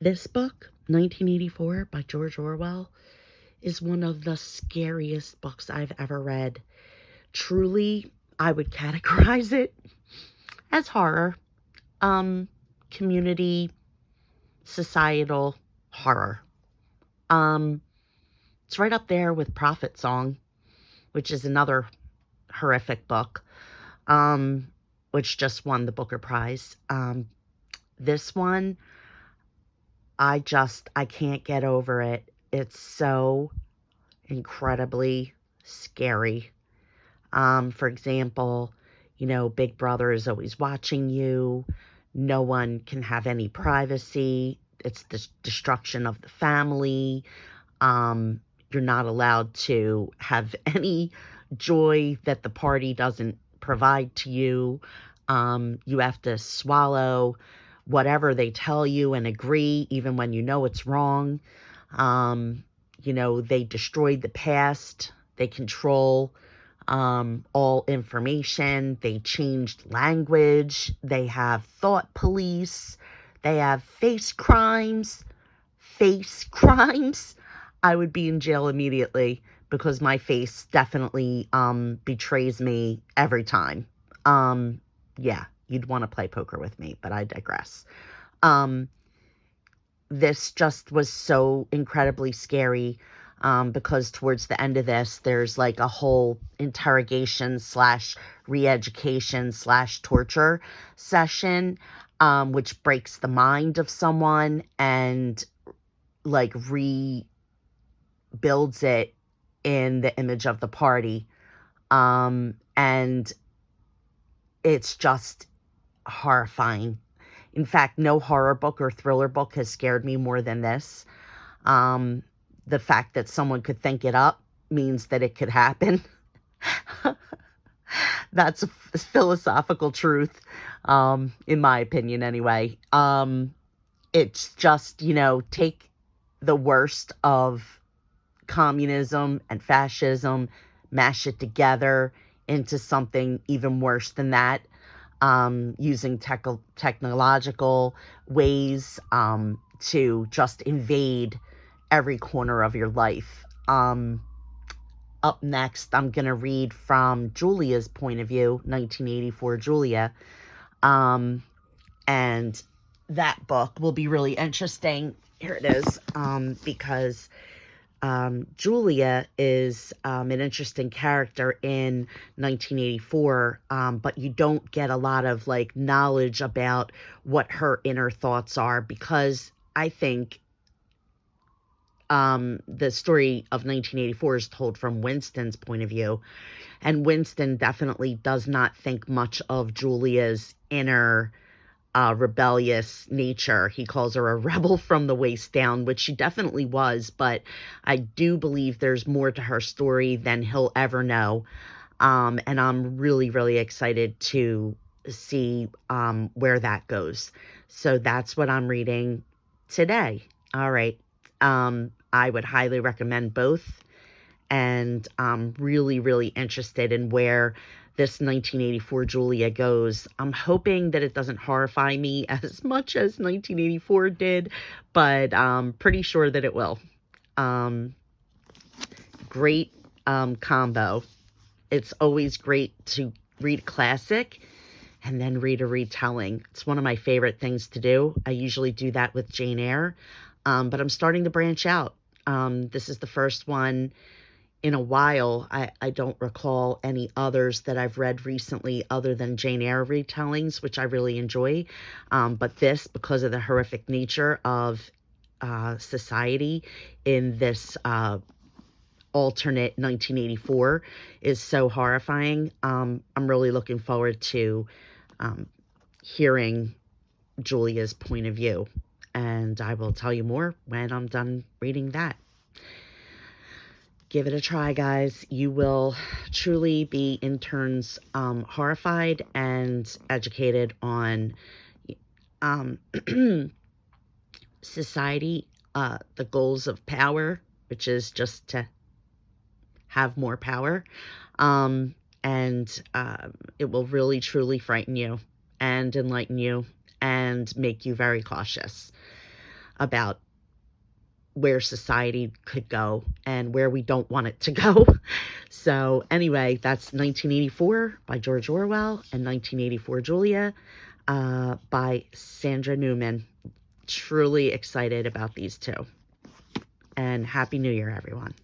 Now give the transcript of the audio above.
This book, 1984 by George Orwell, is one of the scariest books I've ever read. Truly, I would categorize it as horror, um, community, societal horror. Um, it's right up there with Prophet Song, which is another horrific book, um, which just won the Booker Prize. This one, I can't get over it. It's so incredibly scary. For example, Big Brother is always watching you. No one can have any privacy. It's the destruction of the family. Um, you're not allowed to have any joy that the party doesn't provide to you. You have to swallow whatever they tell you and agree, even when you know it's wrong. Um, they destroyed the past. They control all information. They changed language. They have thought police. They have face crimes. Face crimes. I would be in jail immediately because my face definitely betrays me every time. Yeah, you'd want to play poker with me, but I digress. Um, this just was so incredibly scary because towards the end of this, there's like a whole interrogation slash re-education slash torture session, which breaks the mind of someone and like rebuilds it in the image of the party. And it's just horrifying. In fact, no horror book or thriller book has scared me more than this. Um, the fact that someone could think it up means that it could happen. That's a philosophical truth, in my opinion, anyway. It's just, take the worst of communism and fascism, mash it together into something even worse than that, using technological ways to invade every corner of your life. Up next, I'm going to read from Julia's point of view, 1984 Julia. And that book will be really interesting. Here it is, because Julia is an interesting character in 1984, but you don't get a lot of like knowledge about what her inner thoughts are because I think the story of 1984 is told from Winston's point of view, and Winston definitely does not think much of Julia's inner rebellious nature. He calls her a rebel from the waist down, which she definitely was, but I do believe there's more to her story than he'll ever know. And I'm really, really excited to see where that goes. So that's what I'm reading today. All right. I would highly recommend both. And I'm really, really interested in where this 1984 Julia goes. I'm hoping that it doesn't horrify me as much as 1984 did, but I'm pretty sure that it will. Um, Great combo. It's always great to read a classic and then read a retelling. It's one of my favorite things to do. I usually do that with Jane Eyre, but I'm starting to branch out. This is the first one in a while. I don't recall any others that I've read recently other than Jane Eyre retellings, which I really enjoy. But this, because of the horrific nature of society in this alternate 1984, is so horrifying. I'm really looking forward to hearing Julia's point of view. And I will tell you more when I'm done reading that. Give it a try, guys. You will truly be in turns horrified and educated on society, the goals of power, which is just to have more power. And it will really, truly frighten you and enlighten you and make you very cautious. about where society could go and where we don't want it to go. So anyway, that's 1984 by George Orwell and 1984 Julia by Sandra Newman. Truly excited about these two. And Happy New Year, everyone.